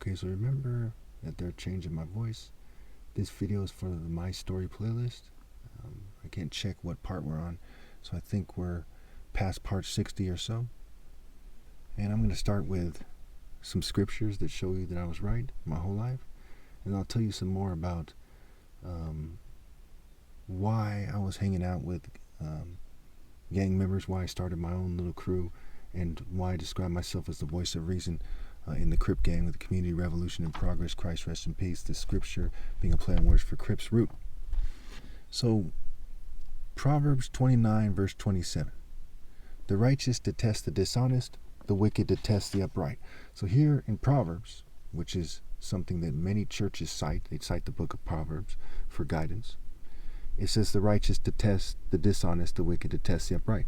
Okay, so remember that they're changing my voice. This video is for the My Story playlist. I can't check what part we're on, so I think we're past part 60 or so. And I'm going to start with some scriptures that show you that I was right my whole life. And I'll tell you some more about why I was hanging out with gang members, why I started my own little crew, and why I describe myself as the voice of reason in the Crip gang with the community revolution in progress. Christ rest in peace. The scripture being a play on words for Crips, rute. So, Proverbs 29, verse 27. The righteous detest the dishonest, the wicked detest the upright. So here in Proverbs, which is something that many churches cite, they cite the book of Proverbs for guidance. It says the righteous detest the dishonest, the wicked detest the upright.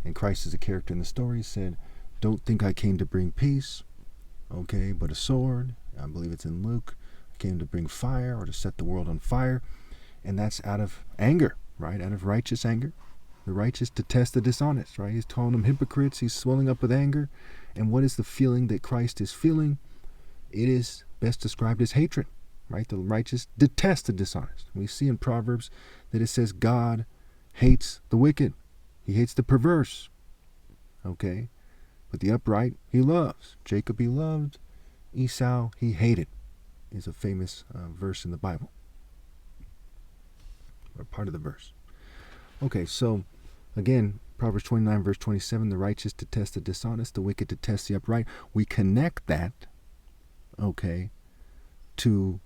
And Christ is a character in the story, said, don't think I came to bring peace, okay, but a sword. I believe it's in Luke. I came to bring fire, or to set the world on fire. And that's out of anger, right? Out of righteous anger. The righteous detest the dishonest, right? He's calling them hypocrites. He's swelling up with anger. And what is the feeling that Christ is feeling? It is best described as hatred, right? The righteous detest the dishonest. We see in Proverbs that it says God hates the wicked. He hates the perverse, okay? But the upright he loves. Jacob he loved. Esau he hated is a famous verse in the Bible, or part of the verse. Okay, so again, Proverbs 29, verse 27, the righteous detest the dishonest, the wicked detest the upright. We connect that, okay, to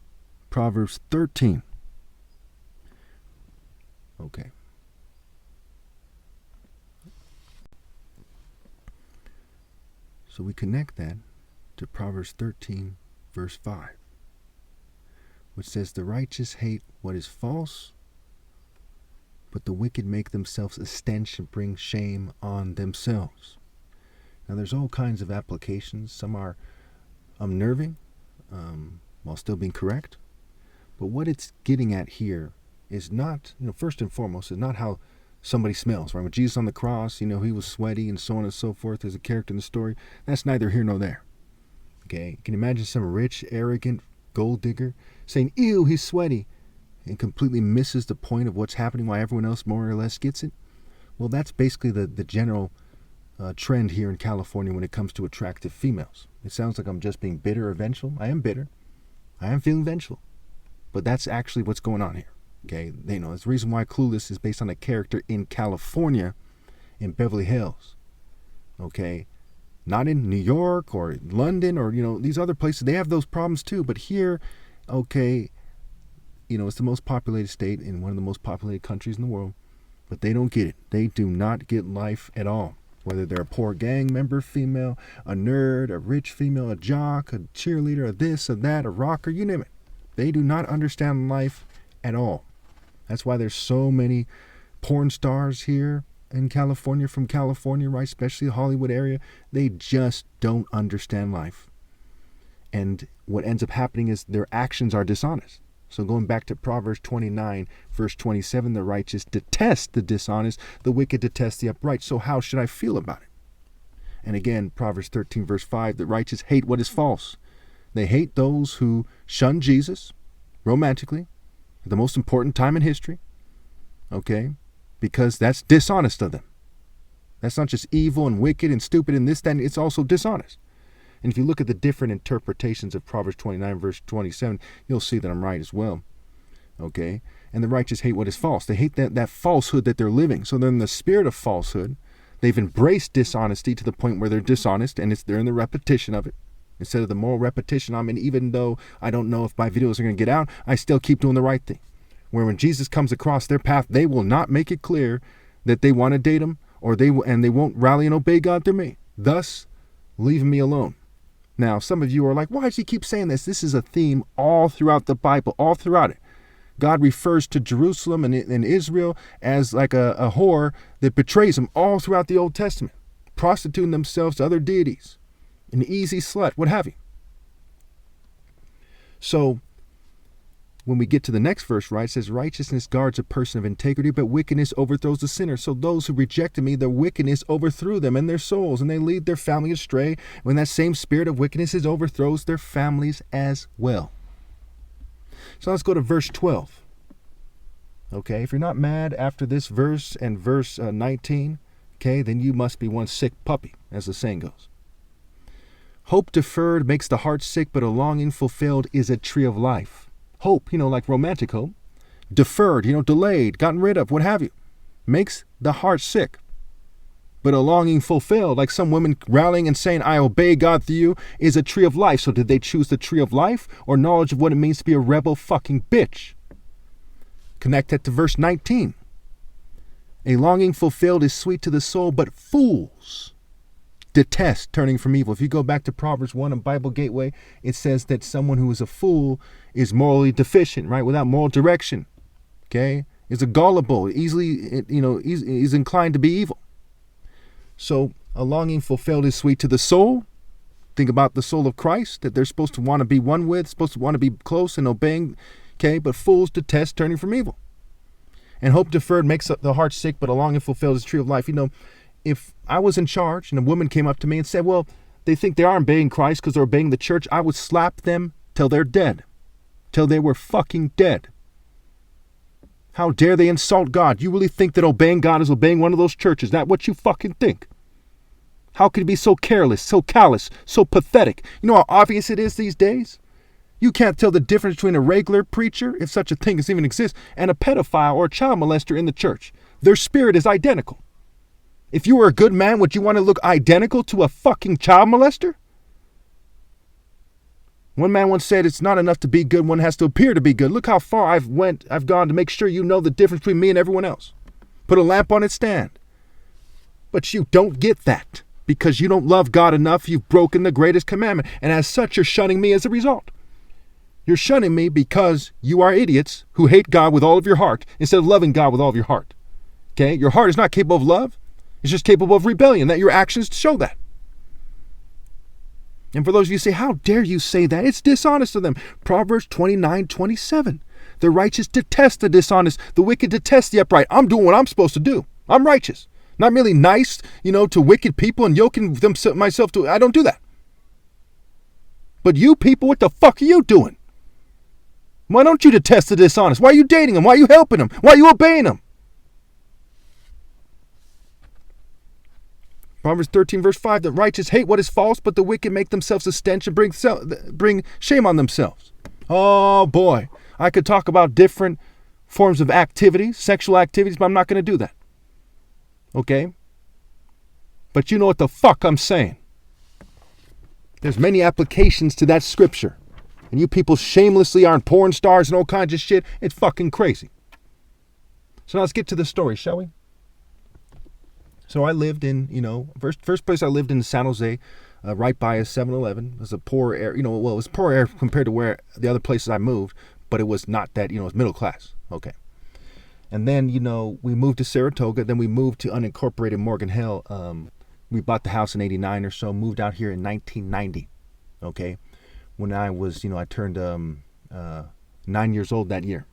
Proverbs 13. Okay. So we connect that to Proverbs 13, verse 5, which says, the righteous hate what is false, but the wicked make themselves a stench and bring shame on themselves. Now there's all kinds of applications. Some are unnerving while still being correct. But what it's getting at here is not, first and foremost, is not how somebody smells, right? When Jesus on the cross, he was sweaty and so on and so forth. There's a character in the story. That's neither here nor there. Okay? You can imagine some rich, arrogant gold digger saying, ew, he's sweaty, and completely misses the point of what's happening, why everyone else more or less gets it. Well, that's basically the general trend here in California when it comes to attractive females. It sounds like I'm just being bitter or vengeful. I am bitter. I am feeling vengeful. But that's actually what's going on here. Okay, it's the reason why Clueless is based on a character in California, in Beverly Hills. Okay, not in New York or London or these other places. They have those problems too. But here, okay, it's the most populated state in one of the most populated countries in the world. But they don't get it. They do not get life at all. Whether they're a poor gang member female, a nerd, a rich female, a jock, a cheerleader, a this, a that, a rocker, you name it. They do not understand life at all. That's why there's so many porn stars here in California, from California, right? Especially the Hollywood area. They just don't understand life. And what ends up happening is their actions are dishonest. So going back to Proverbs 29, verse 27, the righteous detest the dishonest, the wicked detest the upright. So how should I feel about it? And again, Proverbs 13, verse 5, the righteous hate what is false. They hate those who shun Jesus romantically at the most important time in history, okay, because that's dishonest of them. That's not just evil and wicked and stupid and this, that, it's also dishonest. And if you look at the different interpretations of Proverbs 29, verse 27, you'll see that I'm right as well, okay? And the righteous hate what is false. They hate that falsehood that they're living. So they're in the spirit of falsehood. They've embraced dishonesty to the point where they're dishonest, and they're in the repetition of it. Instead of the moral repetition I'm in, even though I don't know if my videos are going to get out, I still keep doing the right thing. Where when Jesus comes across their path, they will not make it clear that they want to date him, or they won't rally and obey God through me. Thus, leave me alone. Now, some of you are like, why does he keep saying this? This is a theme all throughout the Bible, all throughout it. God refers to Jerusalem and Israel as like a whore that betrays him all throughout the Old Testament, prostituting themselves to other deities, an easy slut, what have you. So when we get to the next verse, right, it says, righteousness guards a person of integrity, but wickedness overthrows the sinner. So those who rejected me, their wickedness overthrew them and their souls, and they lead their family astray when that same spirit of wickedness overthrows their families as well. So let's go to verse 12. Okay, if you're not mad after this verse and verse 19, okay, then you must be one sick puppy, as the saying goes. Hope deferred makes the heart sick, but a longing fulfilled is a tree of life. Hope, like romantic hope. Deferred, delayed, gotten rid of, what have you, makes the heart sick. But a longing fulfilled, like some women rallying and saying, I obey God through you, is a tree of life. So did they choose the tree of life or knowledge of what it means to be a rebel fucking bitch? Connect that to verse 19. A longing fulfilled is sweet to the soul, but fools detest turning from evil. If you go back to Proverbs 1 and Bible Gateway, it says that someone who is a fool is morally deficient, right? Without moral direction, okay? Is a gullible, easily, is inclined to be evil. So a longing fulfilled is sweet to the soul. Think about the soul of Christ, that they're supposed to want to be one with, supposed to want to be close and obeying, okay? But fools detest turning from evil. And hope deferred makes the heart sick, but a longing fulfilled is a tree of life. If I was in charge and a woman came up to me and said, well, they think they are obeying Christ because they're obeying the church, I would slap them till they're dead, till they were fucking dead. How dare they insult God? You really think that obeying God is obeying one of those churches? Is that what you fucking think? How could it be so careless, so callous, so pathetic? You know how obvious it is these days? You can't tell the difference between a regular preacher, if such a thing as even exists, and a pedophile or a child molester in the church. Their spirit is identical. If you were a good man, would you want to look identical to a fucking child molester? One man once said, it's not enough to be good, one has to appear to be good. Look how far I've gone to make sure you know the difference between me and everyone else. Put a lamp on its stand. But you don't get that because you don't love God enough. You've broken the greatest commandment. And as such, you're shunning me as a result. You're shunning me because you are idiots who hate God with all of your heart instead of loving God with all of your heart. Okay? Your heart is not capable of love. It's just capable of rebellion. That your actions show that. And for those of you who say, how dare you say that? It's dishonest of them. Proverbs 29:27. The righteous detest the dishonest. The wicked detest the upright. I'm doing what I'm supposed to do. I'm righteous. Not merely nice, to wicked people and yoking myself to. I don't do that. But you people, what the fuck are you doing? Why don't you detest the dishonest? Why are you dating them? Why are you helping them? Why are you obeying them? Proverbs 13 verse 5, the righteous hate what is false, but the wicked make themselves a stench and bring shame on themselves. Oh boy, I could talk about different forms of activities, sexual activities, but I'm not going to do that. Okay? But you know what the fuck I'm saying. There's many applications to that scripture. And you people shamelessly aren't porn stars and all kinds of shit. It's fucking crazy. So now let's get to the story, shall we? So I lived in, first place I lived in San Jose, right by a 7-Eleven. It was a poor area, it was poor area compared to where the other places I moved, but it was not that, it was middle class. Okay. And then, we moved to Saratoga, then we moved to unincorporated Morgan Hill. We bought the house in 89 or so, moved out here in 1990. Okay. When I was, I turned 9 years old that year.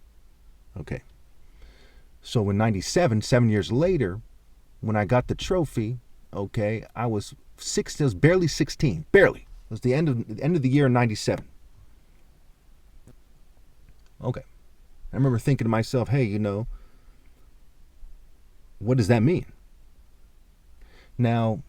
Okay. So in 97, 7 years later, when I got the trophy, okay, I was barely 16, barely. It was the end of the year in 97. Okay. I remember thinking to myself, hey, what does that mean? Now,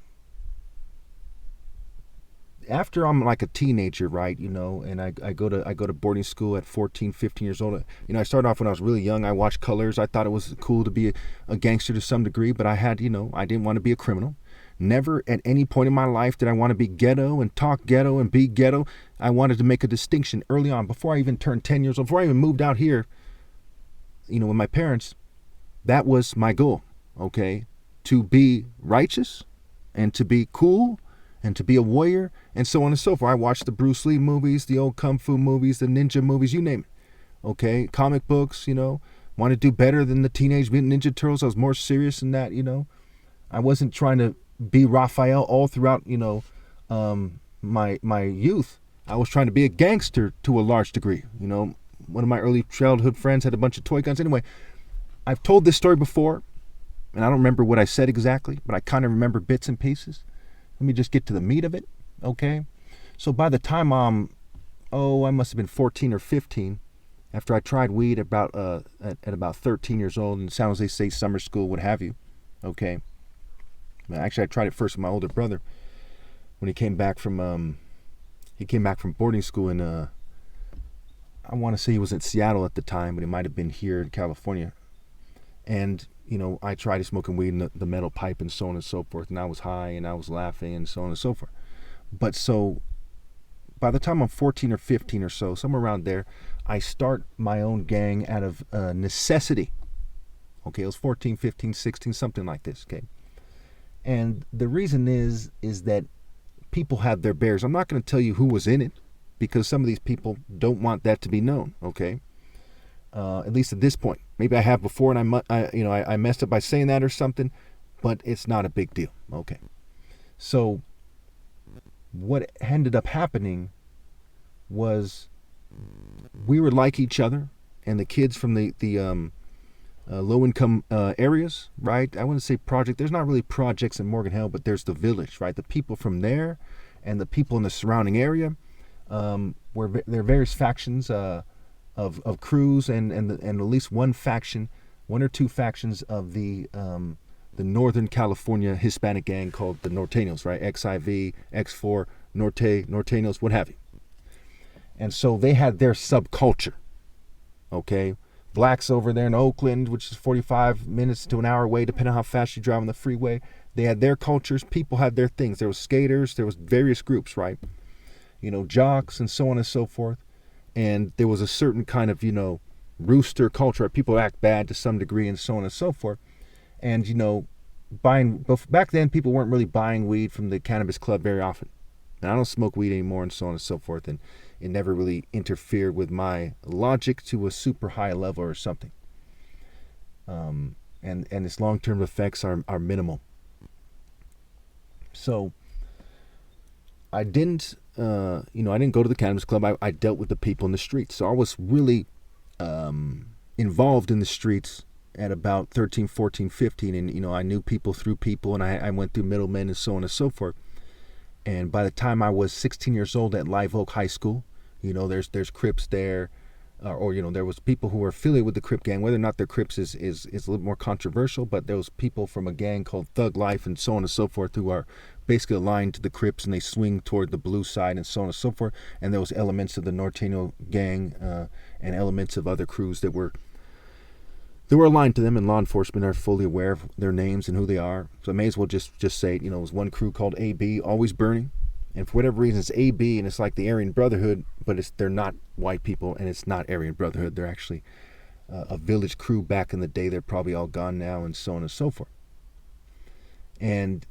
after I'm like a teenager, right, and I go to boarding school at 14, 15 years old. I started off when I was really young. I watched Colors. I thought it was cool to be a gangster to some degree, but I had, I didn't want to be a criminal. Never at any point in my life did I want to be ghetto and talk ghetto and be ghetto. I wanted to make a distinction early on before I even turned 10 years old, before I even moved out here, with my parents. That was my goal, okay, to be righteous and to be cool and to be a warrior, and so on and so forth. I watched the Bruce Lee movies, the old Kung Fu movies, the ninja movies, you name it. Okay, comic books, want to do better than the Teenage Mutant Ninja Turtles. I was more serious than that, I wasn't trying to be Raphael all throughout, my youth. I was trying to be a gangster to a large degree, one of my early childhood friends had a bunch of toy guns. Anyway, I've told this story before, and I don't remember what I said exactly, but I kind of remember bits and pieces. Let me just get to the meat of it, okay? So by the time I must have been 14 or 15, after I tried weed at about 13 years old in San Jose State summer school, what have you, okay? Actually, I tried it first with my older brother when he came back from boarding school in I want to say he was in Seattle at the time, but he might have been here in California. And I tried smoking weed in the metal pipe and so on and so forth, and I was high and I was laughing and so on and so forth. But so by the time I'm 14 or 15 or so, somewhere around there, I start my own gang out of necessity. Okay, it was 14, 15, 16, something like this, okay? And the reason is that people have their bears. I'm not going to tell you who was in it because some of these people don't want that to be known, okay? At least at this point. Maybe I have before and I messed up by saying that or something, but it's not a big deal, okay? So what ended up happening was we were like each other, and the kids from the low-income areas, right? I wouldn't say project. There's not really projects in Morgan Hill, but there's the village, right? The people from there and the people in the surrounding area, where there are various factions of crews and at least one or two factions of the Northern California Hispanic gang called the Norteños, right? XIV, X4, Norteños, what have you. And so they had their subculture, okay? Blacks over there in Oakland, which is 45 minutes to an hour away, depending on how fast you drive on the freeway. They had their cultures. People had their things. There was skaters. There was various groups, right? Jocks and so on and so forth. And there was a certain kind of, rooster culture. People act bad to some degree and so on and so forth. And, back then people weren't really buying weed from the cannabis club very often. And I don't smoke weed anymore and so on and so forth. And it never really interfered with my logic to a super high level or something. And its long-term effects are minimal. So I didn't go to the cannabis club. I dealt with the people in the streets. So I was really involved in the streets at about 13, 14, 15. And, I knew people through people, and I went through middlemen and so on and so forth. And by the time I was 16 years old at Live Oak High School, there's Crips there, or there was people who were affiliated with the Crip gang. Whether or not they're Crips is a little more controversial, but there was people from a gang called Thug Life and so on and so forth who are basically aligned to the Crips, and they swing toward the blue side and so on and so forth. And there was elements of the Norteño gang and elements of other crews that were aligned to them, and law enforcement are fully aware of their names and who they are. So I may as well just say it. It was one crew called AB, Always Burning. And for whatever reason, it's AB, and it's like the Aryan Brotherhood, but they're not white people, and it's not Aryan Brotherhood. They're actually a village crew back in the day. They're probably all gone now, and so on and so forth. And,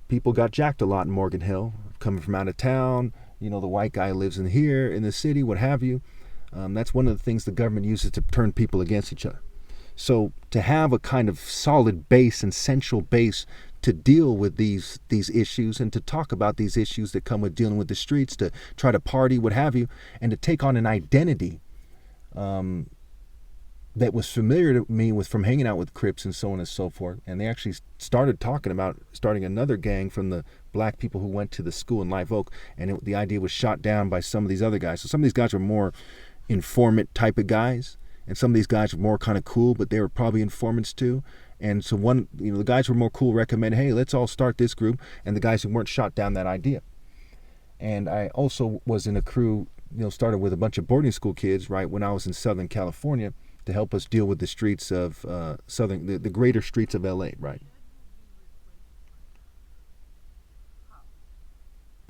people got jacked a lot in Morgan Hill, coming from out of town. The white guy lives in here, in the city, what have you. That's one of the things the government uses to turn people against each other. So to have a kind of solid base and central base to deal with these issues and to talk about these issues that come with dealing with the streets, to try to party, what have you, and to take on an identity that was familiar to me from hanging out with Crips and so on and so forth. And they actually started talking about starting another gang from the black people who went to the school in Live Oak, and the idea was shot down by some of these other guys. So some of these guys were more informant type of guys, and some of these guys were more kind of cool, but they were probably informants too. And so the guys who were more cool recommended, hey, let's all start this group, and the guys who weren't shot down that idea. And I also was in a crew, started with a bunch of boarding school kids, right, when I was in Southern California, to help us deal with the streets of the greater streets of LA, right?